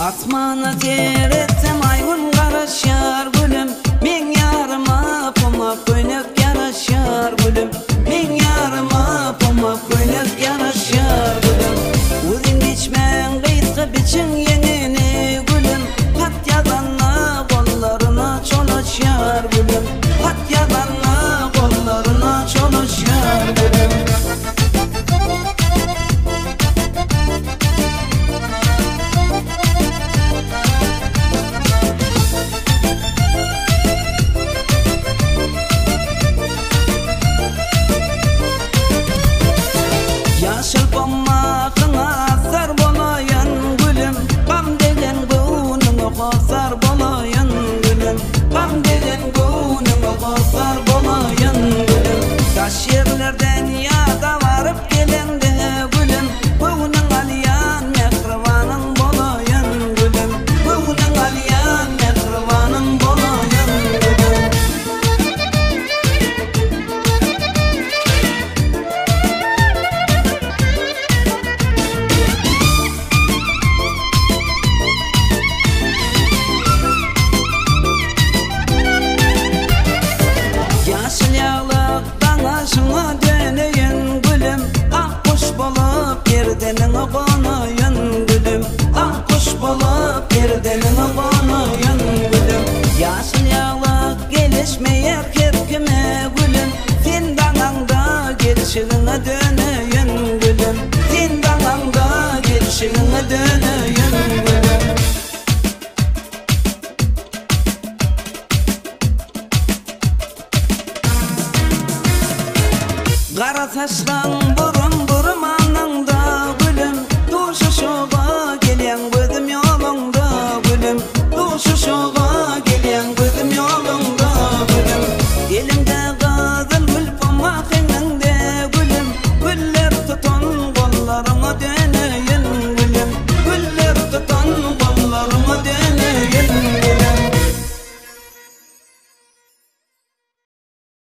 Atmana ter etsem aygun karışar gülüm. Men yarıma pomak koynak yaraşar gülüm. Men yarıma pomak koynak yaraşar gülüm. Uzun geçmen kıyıtı biçin yenini gülüm. Pat yadanla kollarına çolaşar gülüm. Pat yadanla kollarına çolaşar gülüm. Yaşıl bommakına asar bolayan gülüm. Bam degen gönlüme kosar bolayan gülüm. Bam degen gönlüme kosar bolayan gülüm. Taş yerlerden yada varıp gelende gülüm. Bugünün aliyan mehribanın bolayan gülüm. Bugünün aliyan mehribanın bolayan gülüm. Yaşıl yağlıktan aşına döneyin gülüm. Ah kuş bolup yerdenine konayan gülüm. Ah kuş bolup yerdenine konayan gülüm. Yaşıl yağlık gelişmeyer kerkime gülüm. Sen dananda gelişine döneyin gülüm. Sen dananda gelişine döneyin gülüm. Kara saçlan burum burum anında gülüm. Duşu şoğa gelen gözüm yolunda gülüm. Duşu şoğa